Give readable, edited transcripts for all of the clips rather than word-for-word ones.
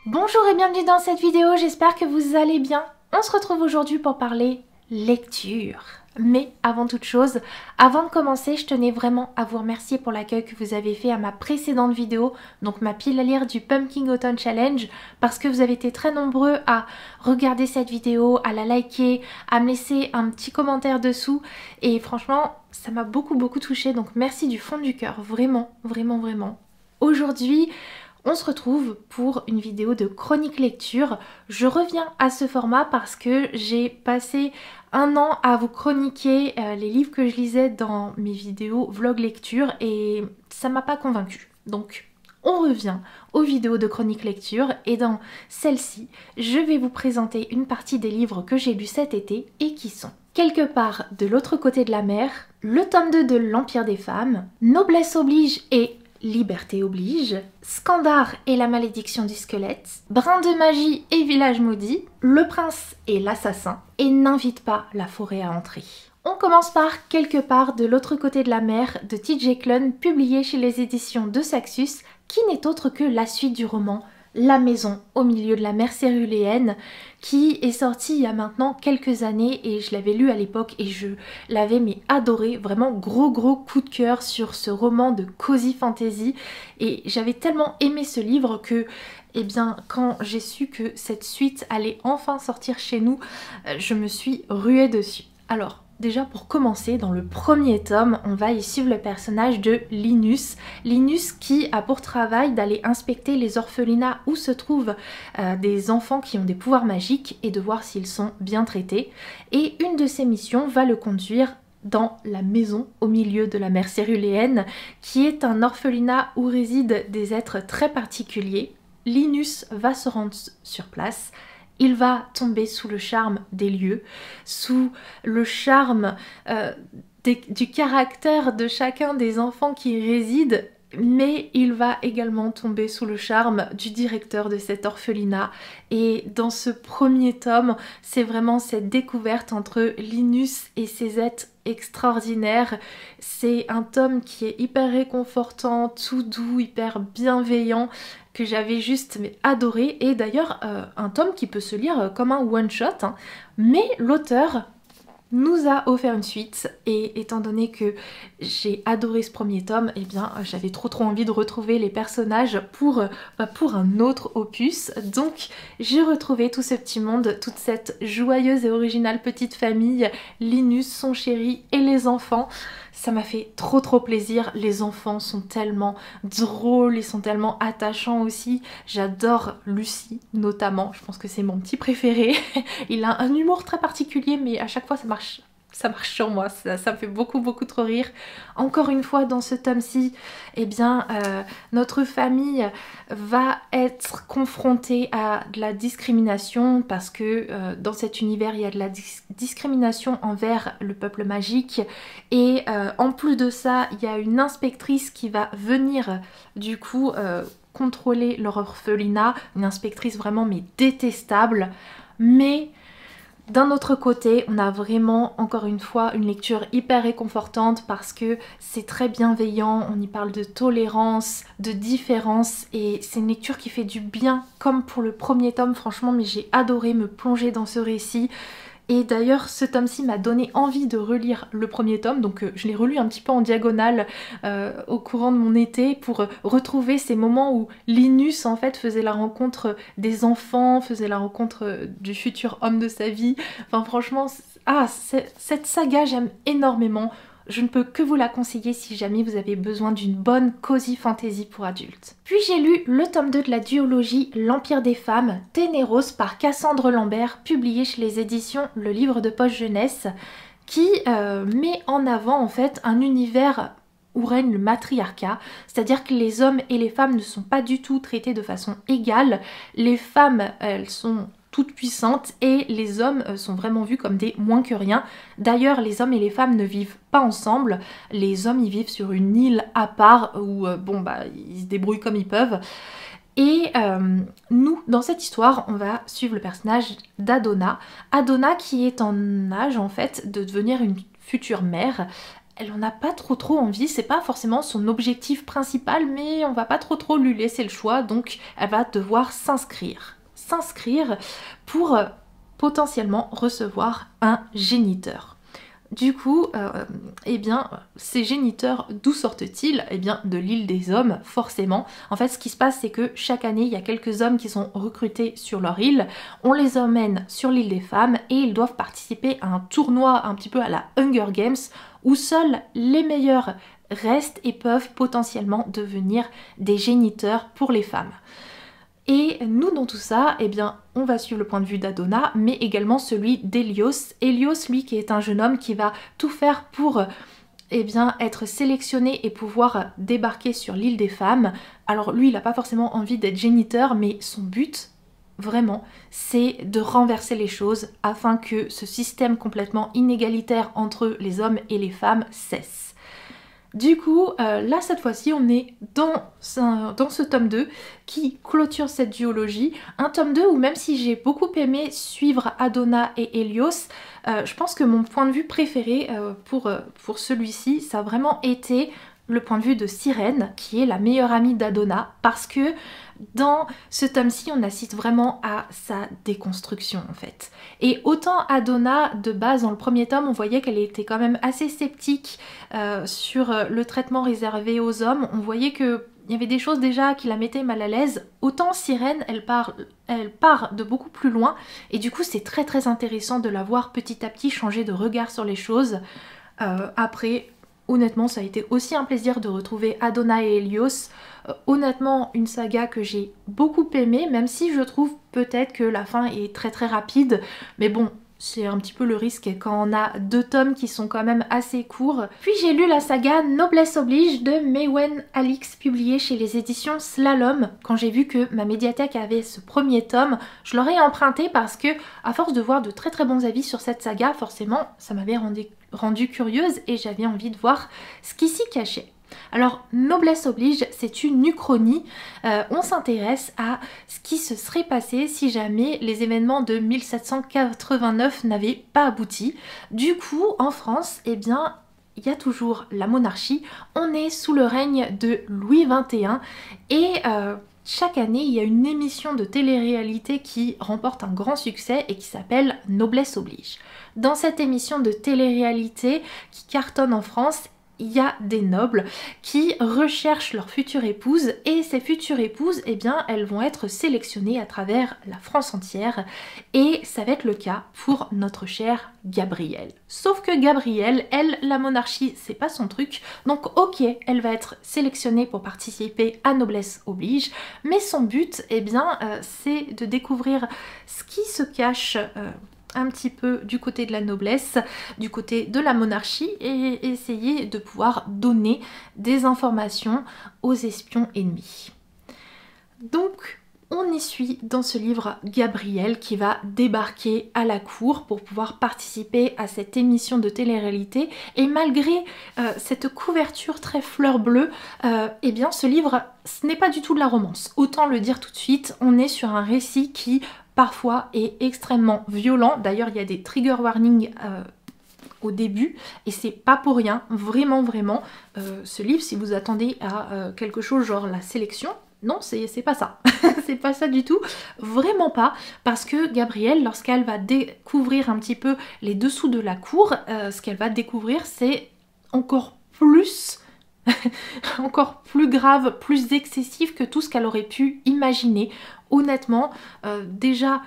Bonjour et bienvenue dans cette vidéo, j'espère que vous allez bien. On se retrouve aujourd'hui pour parler lecture. Mais avant toute chose, avant de commencer, je tenais vraiment à vous remercier pour l'accueil que vous avez fait à ma précédente vidéo, donc ma pile à lire du Pumpkin Autumn Challenge, parce que vous avez été très nombreux à regarder cette vidéo, à la liker, à me laisser un petit commentaire dessous, et franchement, ça m'a beaucoup touchée, donc merci du fond du cœur, vraiment. Aujourd'hui, on se retrouve pour une vidéo de chronique lecture. Je reviens à ce format parce que j'ai passé un an à vous chroniquer les livres que je lisais dans mes vidéos vlog lecture et ça m'a pas convaincue. Donc on revient aux vidéos de chronique lecture et dans celle-ci, je vais vous présenter une partie des livres que j'ai lus cet été et qui sont Quelque part de l'autre côté de la mer, le tome 2 de l'Empire des femmes, Noblesse oblige et Liberté oblige, Skandar et la malédiction du squelette, Brin de magie et village maudit, Le prince et l'assassin, et N'invite pas la forêt à entrer. On commence par Quelque part de l'autre côté de la mer de T.J. Klune, publié chez les éditions de Saxus, qui n'est autre que la suite du roman La maison au milieu de la mer céruléenne, qui est sorti il y a maintenant quelques années et je l'avais lu à l'époque et je l'avais adoré, vraiment gros coup de cœur sur ce roman de cozy fantasy et j'avais tellement aimé ce livre que quand j'ai su que cette suite allait enfin sortir chez nous, je me suis ruée dessus. Alors déjà pour commencer, dans le premier tome, on va y suivre le personnage de Linus. Linus qui a pour travail d'aller inspecter les orphelinats où se trouvent des enfants qui ont des pouvoirs magiques et de voir s'ils sont bien traités. Et une de ses missions va le conduire dans la maison au milieu de la mer céruléenne, qui est un orphelinat où résident des êtres très particuliers. Linus va se rendre sur place. Il va tomber sous le charme des lieux, sous le charme du caractère de chacun des enfants qui y résident, mais il va également tomber sous le charme du directeur de cet orphelinat. Et dans ce premier tome, c'est vraiment cette découverte entre Linus et ses êtres extraordinaires. C'est un tome qui est hyper réconfortant, tout doux, hyper bienveillant, que j'avais juste adoré, et d'ailleurs un tome qui peut se lire comme un one-shot, hein. Mais l'auteur nous a offert une suite et étant donné que j'ai adoré ce premier tome, j'avais trop envie de retrouver les personnages pour un autre opus. Donc j'ai retrouvé tout ce petit monde, toute cette joyeuse et originale petite famille, Linus, son chéri et les enfants. Ça m'a fait trop plaisir, les enfants sont tellement drôles, ils sont tellement attachants aussi. J'adore Lucie notamment, je pense que c'est mon petit préféré. Il a un humour très particulier mais à chaque fois ça marche sur moi, ça me fait beaucoup trop rire. Encore une fois dans ce tome-ci, notre famille va être confrontée à de la discrimination parce que dans cet univers il y a de la discrimination envers le peuple magique et en plus de ça il y a une inspectrice qui va venir du coup contrôler leur orphelinat, une inspectrice vraiment détestable, mais d'un autre côté, on a vraiment, encore une fois, une lecture hyper réconfortante parce que c'est très bienveillant, on y parle de tolérance, de différence et c'est une lecture qui fait du bien comme pour le premier tome, franchement, mais j'ai adoré me plonger dans ce récit. Et d'ailleurs, ce tome-ci m'a donné envie de relire le premier tome, donc je l'ai relu un petit peu en diagonale au courant de mon été pour retrouver ces moments où Linus en fait faisait la rencontre des enfants, faisait la rencontre du futur homme de sa vie. Enfin franchement, cette saga j'aime énormément. Je ne peux que vous la conseiller si jamais vous avez besoin d'une bonne cozy fantasy pour adultes. Puis j'ai lu le tome 2 de la duologie L'Empire des femmes, Ténéros par Cassandre Lambert, publié chez les éditions Le Livre de Poche Jeunesse, qui met en avant en fait un univers où règne le matriarcat, c'est-à-dire que les hommes et les femmes ne sont pas du tout traités de façon égale. Les femmes, elles sont toutes puissantes et les hommes sont vraiment vus comme des moins que rien. D'ailleurs, les hommes et les femmes ne vivent pas ensemble. Les hommes, ils vivent sur une île à part où, ils se débrouillent comme ils peuvent. Et nous, dans cette histoire, on va suivre le personnage d'Adona. Adona qui est en âge, en fait, de devenir une future mère. elle en a pas trop envie, c'est pas forcément son objectif principal, mais on va pas trop lui laisser le choix, donc elle va devoir s'inscrire pour potentiellement recevoir un géniteur. Du coup, eh bien, ces géniteurs, d'où sortent-ils? Eh bien, de l'île des hommes, forcément. En fait, ce qui se passe, c'est que chaque année, il y a quelques hommes qui sont recrutés sur leur île. On les emmène sur l'île des femmes et ils doivent participer à un tournoi un petit peu à la Hunger Games où seuls les meilleurs restent et peuvent potentiellement devenir des géniteurs pour les femmes. Et nous, dans tout ça, eh bien, on va suivre le point de vue d'Adona, mais également celui d'Hélios. Hélios, lui, qui est un jeune homme qui va tout faire pour eh bien, être sélectionné et pouvoir débarquer sur l'île des femmes. Alors lui, il n'a pas forcément envie d'être géniteur, mais son but, vraiment, c'est de renverser les choses afin que ce système complètement inégalitaire entre les hommes et les femmes cesse. Du coup, là cette fois-ci on est dans ce tome 2 qui clôture cette duologie. Un tome 2 où même si j'ai beaucoup aimé suivre Adona et Hélios, je pense que mon point de vue préféré pour celui-ci, ça a vraiment été le point de vue de Sirène, qui est la meilleure amie d'Adona, parce que dans ce tome-ci, on assiste vraiment à sa déconstruction en fait. Et autant Adona, de base, dans le premier tome, on voyait qu'elle était quand même assez sceptique sur le traitement réservé aux hommes. On voyait qu'il y avait des choses déjà qui la mettaient mal à l'aise. Autant Sirène, elle part de beaucoup plus loin. Et du coup, c'est très intéressant de la voir petit à petit changer de regard sur les choses. Après... Honnêtement, ça a été aussi un plaisir de retrouver Adona et Hélios. Honnêtement, une saga que j'ai beaucoup aimée, même si je trouve peut-être que la fin est très rapide. Mais bon, c'est un petit peu le risque quand on a 2 tomes qui sont quand même assez courts. Puis j'ai lu la saga Noblesse oblige de Maïwenn Alix, publiée chez les éditions Slalom. Quand j'ai vu que ma médiathèque avait ce premier tome, je l'aurais emprunté parce que, à force de voir de très bons avis sur cette saga, forcément, ça m'avait rendue curieuse et j'avais envie de voir ce qui s'y cachait. Alors, Noblesse oblige, c'est une uchronie. On s'intéresse à ce qui se serait passé si jamais les événements de 1789 n'avaient pas abouti. Du coup, en France, eh bien, il y a toujours la monarchie. On est sous le règne de Louis XXI et... chaque année, il y a une émission de télé-réalité qui remporte un grand succès et qui s'appelle Noblesse oblige. Dans cette émission de télé-réalité qui cartonne en France, il y a des nobles qui recherchent leur future épouse et ces futures épouses, eh bien, elles vont être sélectionnées à travers la France entière et ça va être le cas pour notre chère Gabrielle. Sauf que Gabrielle, elle, la monarchie, c'est pas son truc, donc ok, elle va être sélectionnée pour participer à Noblesse oblige, mais son but, eh bien, c'est de découvrir ce qui se cache un petit peu du côté de la noblesse, du côté de la monarchie et essayer de pouvoir donner des informations aux espions ennemis. Donc on y suit dans ce livre Gabrielle qui va débarquer à la cour pour pouvoir participer à cette émission de télé-réalité et malgré cette couverture très fleur bleue, eh bien ce livre ce n'est pas du tout de la romance. Autant le dire tout de suite, on est sur un récit qui parfois est extrêmement violent. D'ailleurs, il y a des trigger warnings au début et c'est pas pour rien, vraiment. Ce livre, si vous attendez à quelque chose genre la sélection, non, c'est pas ça. C'est pas ça du tout, vraiment pas, parce que Gabrielle, lorsqu'elle va découvrir un petit peu les dessous de la cour, ce qu'elle va découvrir, c'est encore plus encore plus grave, plus excessif que tout ce qu'elle aurait pu imaginer. Honnêtement, déjà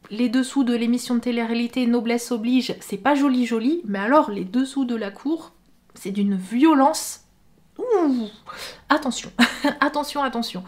les dessous de l'émission de télé-réalité Noblesse oblige, c'est pas joli, mais alors les dessous de la cour, c'est d'une violence. Ouh, attention, attention.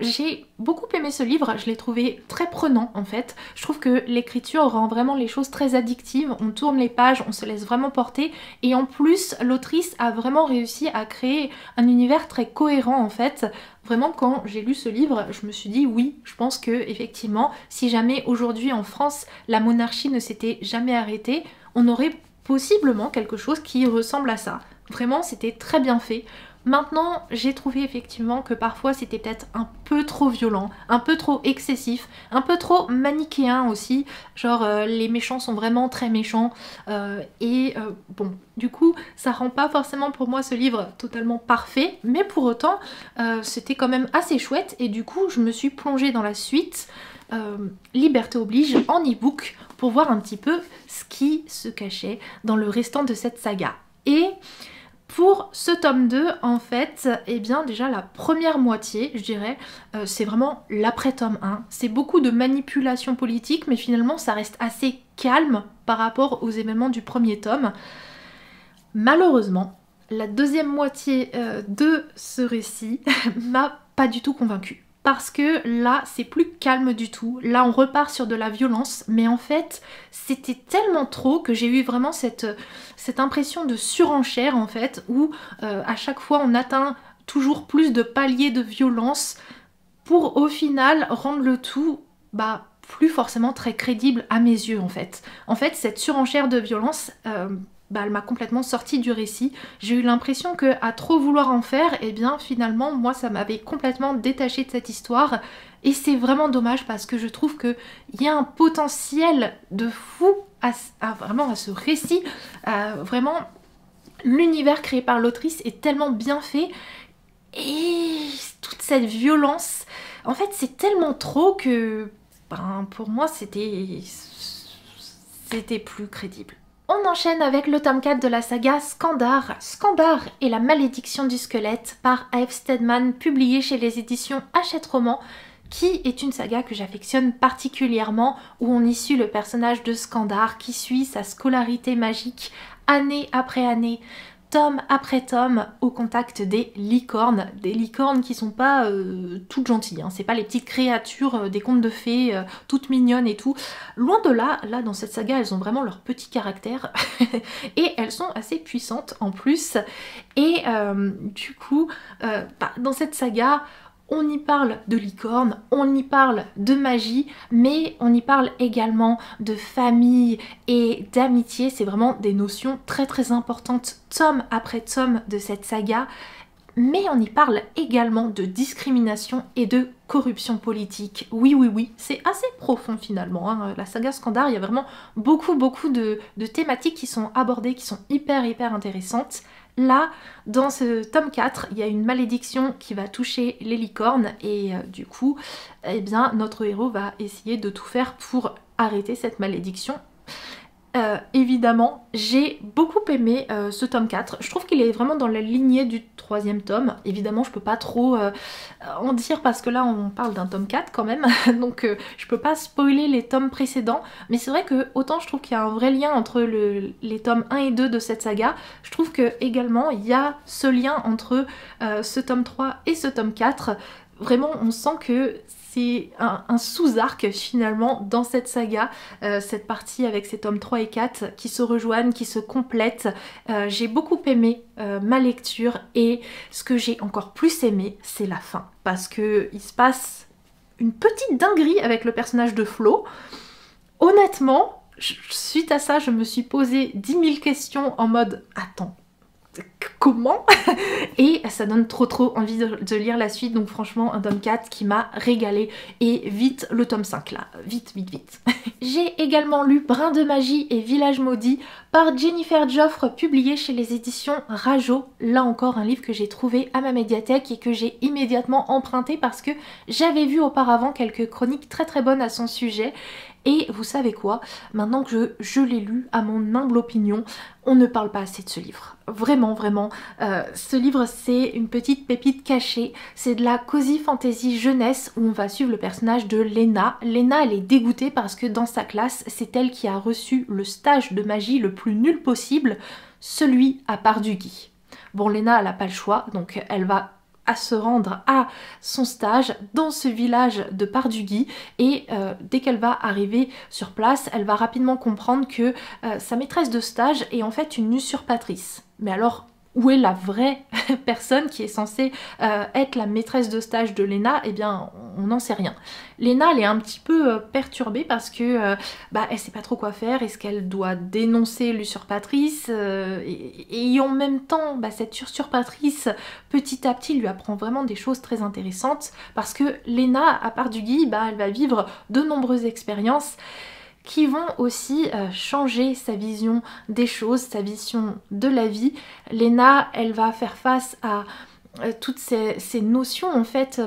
J'ai beaucoup aimé ce livre, je l'ai trouvé très prenant en fait. Je trouve que l'écriture rend vraiment les choses très addictives, on tourne les pages, on se laisse vraiment porter et en plus l'autrice a vraiment réussi à créer un univers très cohérent en fait. Vraiment quand j'ai lu ce livre, je me suis dit oui, je pense que effectivement si jamais aujourd'hui en France la monarchie ne s'était jamais arrêtée, on aurait possiblement quelque chose qui ressemble à ça. Vraiment, c'était très bien fait. Maintenant, j'ai trouvé effectivement que parfois c'était peut-être un peu trop violent, un peu trop excessif, un peu trop manichéen aussi, genre les méchants sont vraiment très méchants, bon, du coup, ça rend pas forcément pour moi ce livre totalement parfait, mais pour autant, c'était quand même assez chouette, et du coup, je me suis plongée dans la suite, Liberté oblige, en e-book, pour voir un petit peu ce qui se cachait dans le restant de cette saga. Et pour ce tome 2, en fait, eh bien déjà la première moitié, je dirais, c'est vraiment l'après-tome 1. C'est beaucoup de manipulation politique, mais finalement ça reste assez calme par rapport aux événements du premier tome. Malheureusement, la deuxième moitié de ce récit m'a pas du tout convaincue. Parce que là, c'est plus calme du tout. Là, on repart sur de la violence. Mais en fait, c'était tellement trop que j'ai eu vraiment cette impression de surenchère, en fait, où à chaque fois, on atteint toujours plus de paliers de violence pour, au final, rendre le tout, plus forcément très crédible à mes yeux, en fait. En fait, cette surenchère de violence... elle m'a complètement sortie du récit. J'ai eu l'impression que à trop vouloir en faire, eh bien finalement moi ça m'avait complètement détachée de cette histoire, et c'est vraiment dommage parce que je trouve qu'il y a un potentiel de fou à ce récit. Vraiment, l'univers créé par l'autrice est tellement bien fait, et toute cette violence, en fait c'est tellement trop que pour moi c'était plus crédible. On enchaîne avec le tome 4 de la saga Skandar. Skandar et la malédiction du squelette par A.F. Steadman, publié chez les éditions Hachette Roman, qui est une saga que j'affectionne particulièrement, où on y suit le personnage de Skandar qui suit sa scolarité magique année après année, tome après tome, au contact des licornes qui sont pas toutes gentilles, hein. C'est pas les petites créatures des contes de fées toutes mignonnes et tout, loin de là. Là dans cette saga elles ont vraiment leur petit caractère et elles sont assez puissantes en plus, et du coup dans cette saga on y parle de licorne, on y parle de magie, mais on y parle également de famille et d'amitié. C'est vraiment des notions très très importantes tome après tome de cette saga. Mais on y parle également de discrimination et de corruption politique. Oui, oui, oui, c'est assez profond finalement, hein. La saga Skandar, il y a vraiment beaucoup de thématiques qui sont abordées, qui sont hyper intéressantes. Là, dans ce tome 4, il y a une malédiction qui va toucher les licornes, et du coup, eh bien, notre héros va essayer de tout faire pour arrêter cette malédiction. Évidemment, j'ai beaucoup aimé ce tome 4. Je trouve qu'il est vraiment dans la lignée du troisième tome. Évidemment, je peux pas trop en dire parce que là, on parle d'un tome 4 quand même. Donc, je peux pas spoiler les tomes précédents. Mais c'est vrai que autant je trouve qu'il y a un vrai lien entre les tomes 1 et 2 de cette saga, je trouve que également il y a ce lien entre ce tome 3 et ce tome 4. Vraiment, on sent que c'est un sous-arc finalement dans cette saga, cette partie avec ces tomes 3 et 4 qui se rejoignent, qui se complètent. J'ai beaucoup aimé ma lecture, et ce que j'ai encore plus aimé, c'est la fin. Parce que il se passe une petite dinguerie avec le personnage de Flo. Honnêtement, suite à ça, je me suis posé 10 000 questions en mode « Attends, comment ?» Et ça donne trop envie de lire la suite. Donc franchement, un tome 4 qui m'a régalé, et vite le tome 5 là, vite. J'ai également lu Brin de magie et Village maudit par Jennifer Joffre, publié chez les éditions Rajo. Là encore un livre que j'ai trouvé à ma médiathèque et que j'ai immédiatement emprunté parce que j'avais vu auparavant quelques chroniques très bonnes à son sujet. Et vous savez quoi, maintenant que je l'ai lu, à mon humble opinion, on ne parle pas assez de ce livre. Vraiment, ce livre c'est une petite pépite cachée, c'est de la cozy fantasy jeunesse où on va suivre le personnage de Lena. Lena, elle est dégoûtée parce que dans sa classe, c'est elle qui a reçu le stage de magie le plus nul possible, celui à Parduggy. Bon, Lena, elle n'a pas le choix, donc elle va se rendre à son stage dans ce village de Parduggy, et dès qu'elle va arriver sur place, elle va rapidement comprendre que sa maîtresse de stage est en fait une usurpatrice. Mais alors où est la vraie personne qui est censée être la maîtresse de stage de Lena? Eh bien, on n'en sait rien. Lena, elle est un petit peu perturbée parce que elle sait pas trop quoi faire. Est-ce qu'elle doit dénoncer l'usurpatrice et en même temps, cette usurpatrice, petit à petit, lui apprend vraiment des choses très intéressantes parce que Lena, à part du Guy, elle va vivre de nombreuses expériences qui vont aussi changer sa vision des choses, sa vision de la vie. Lena, elle va faire face à toutes ces notions en fait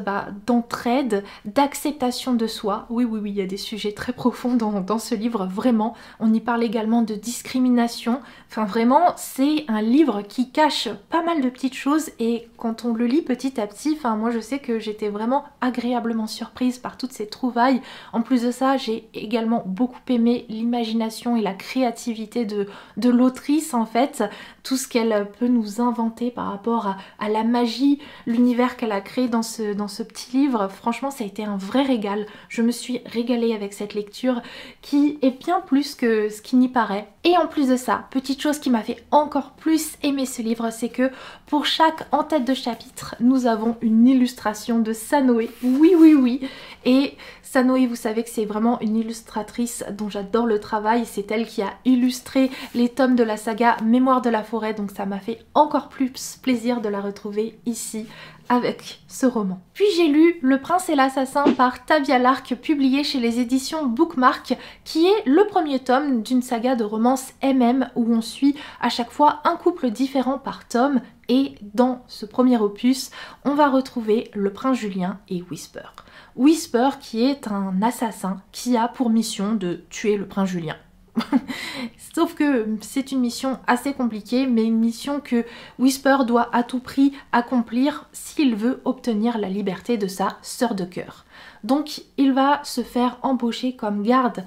d'entraide, d'acceptation de soi. Oui, il y a des sujets très profonds dans ce livre, vraiment. On y parle également de discrimination. Enfin vraiment, c'est un livre qui cache pas mal de petites choses et quand on le lit petit à petit, moi je sais que j'étais vraiment agréablement surprise par toutes ces trouvailles. En plus de ça, j'ai également beaucoup aimé l'imagination et la créativité de l'autrice en fait. Tout ce qu'elle peut nous inventer par rapport à la magie, l'univers qu'elle a créé dans ce petit livre. Franchement, ça a été un vrai régal. Je me suis régalée avec cette lecture qui est bien plus que ce qui n'y paraît. Et en plus de ça, petite chose qui m'a fait encore plus aimer ce livre, c'est que pour chaque en-tête de chapitre, nous avons une illustration de Sanoé. Oui. Et Sanoé, vous savez que c'est vraiment une illustratrice dont j'adore le travail. C'est elle qui a illustré les tomes de la saga Mémoire de la forêt, donc ça m'a fait encore plus plaisir de la retrouver ici avec ce roman. Puis j'ai lu Le Prince et l'Assassin par Tavia Lark, publié chez les éditions Bookmark, qui est le premier tome d'une saga de romance MM où on suit à chaque fois un couple différent par tome. Et dans ce premier opus, on va retrouver le prince Julien et Whisper. Whisper qui est un assassin qui a pour mission de tuer le prince Julien. Sauf que c'est une mission assez compliquée, mais une mission que Whisper doit à tout prix accomplir s'il veut obtenir la liberté de sa sœur de cœur. Donc il va se faire embaucher comme garde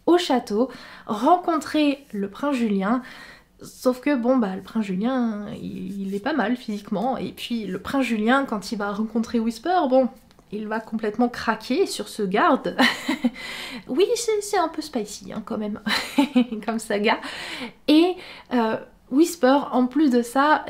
au château, rencontrer le prince Julien. Sauf que le prince Julien, il est pas mal physiquement, et puis le prince Julien, quand il va rencontrer Whisper, il va complètement craquer sur ce garde. Oui, c'est un peu spicy quand même, comme saga. Et Whisper, en plus de ça,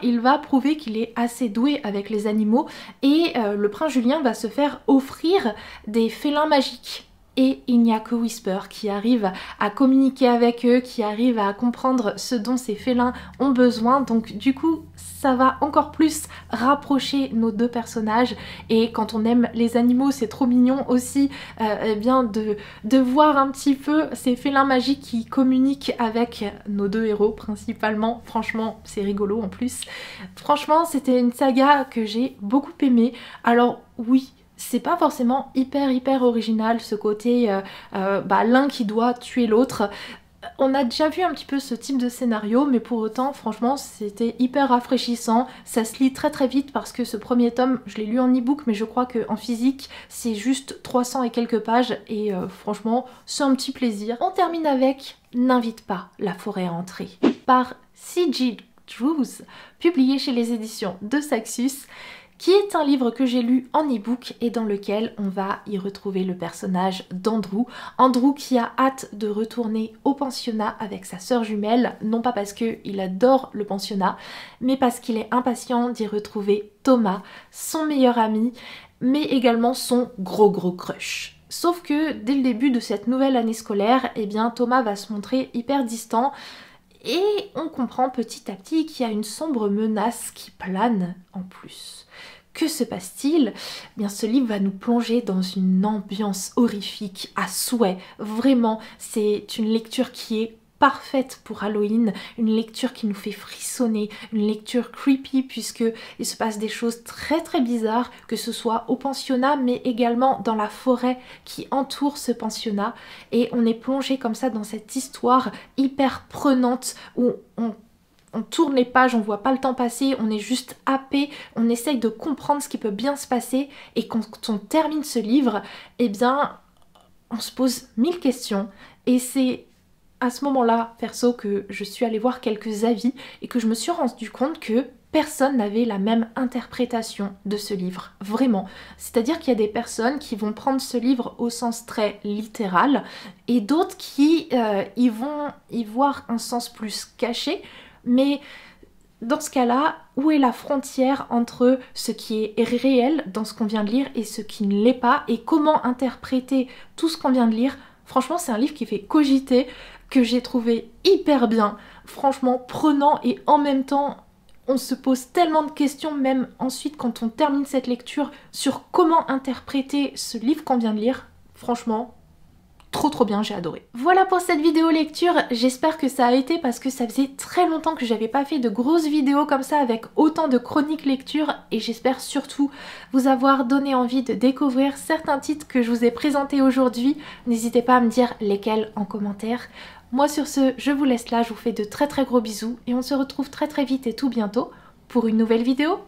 il va prouver qu'il est assez doué avec les animaux, et le prince Julien va se faire offrir des félins magiques. Et il n'y a que Whisper qui arrive à communiquer avec eux, qui arrive à comprendre ce dont ces félins ont besoin. Donc du coup, ça va encore plus rapprocher nos deux personnages. Et quand on aime les animaux, c'est trop mignon aussi de voir un petit peu ces félins magiques qui communiquent avec nos deux héros principalement. Franchement, c'est rigolo en plus. Franchement, c'était une saga que j'ai beaucoup aimée. Alors oui, c'est pas forcément hyper original ce côté l'un qui doit tuer l'autre. On a déjà vu un petit peu ce type de scénario, mais pour autant franchement c'était hyper rafraîchissant. Ça se lit très vite parce que ce premier tome je l'ai lu en e-book, mais je crois qu'en physique c'est juste 300 et quelques pages et franchement c'est un petit plaisir. On termine avec N'invite pas la forêt à entrer par C.G. Drews, publié chez les éditions de Saxus, qui est un livre que j'ai lu en e-book et dans lequel on va y retrouver le personnage d'Andrew. Andrew qui a hâte de retourner au pensionnat avec sa sœur jumelle, non pas parce qu'il adore le pensionnat, mais parce qu'il est impatient d'y retrouver Thomas, son meilleur ami, mais également son gros crush. Sauf que dès le début de cette nouvelle année scolaire, Thomas va se montrer hyper distant, et on comprend petit à petit qu'il y a une sombre menace qui plane en plus. Que se passe-t-il? Ce livre va nous plonger dans une ambiance horrifique à souhait. Vraiment, c'est une lecture qui est parfaite pour Halloween, une lecture qui nous fait frissonner, une lecture creepy puisque il se passe des choses très bizarres, que ce soit au pensionnat mais également dans la forêt qui entoure ce pensionnat, et on est plongé comme ça dans cette histoire hyper prenante où on tourne les pages, on voit pas le temps passer, on est juste happé, on essaye de comprendre ce qui peut bien se passer, et quand on termine ce livre, on se pose 1000 questions, et c'est à ce moment-là, perso, que je suis allée voir quelques avis et que je me suis rendu compte que personne n'avait la même interprétation de ce livre, vraiment. C'est-à-dire qu'il y a des personnes qui vont prendre ce livre au sens très littéral et d'autres qui y vont y voir un sens plus caché, mais dans ce cas-là, où est la frontière entre ce qui est réel dans ce qu'on vient de lire et ce qui ne l'est pas, et comment interpréter tout ce qu'on vient de lire? Franchement, c'est un livre qui fait cogiter, que j'ai trouvé hyper bien, franchement prenant, et en même temps, on se pose tellement de questions, même ensuite quand on termine cette lecture, sur comment interpréter ce livre qu'on vient de lire. Franchement, trop bien, j'ai adoré. Voilà pour cette vidéo lecture, j'espère que ça a été parce que ça faisait très longtemps que j'avais pas fait de grosses vidéos comme ça avec autant de chroniques lecture, et j'espère surtout vous avoir donné envie de découvrir certains titres que je vous ai présentés aujourd'hui. N'hésitez pas à me dire lesquels en commentaire. Moi sur ce, je vous laisse là, je vous fais de très gros bisous et on se retrouve très vite et tout bientôt pour une nouvelle vidéo.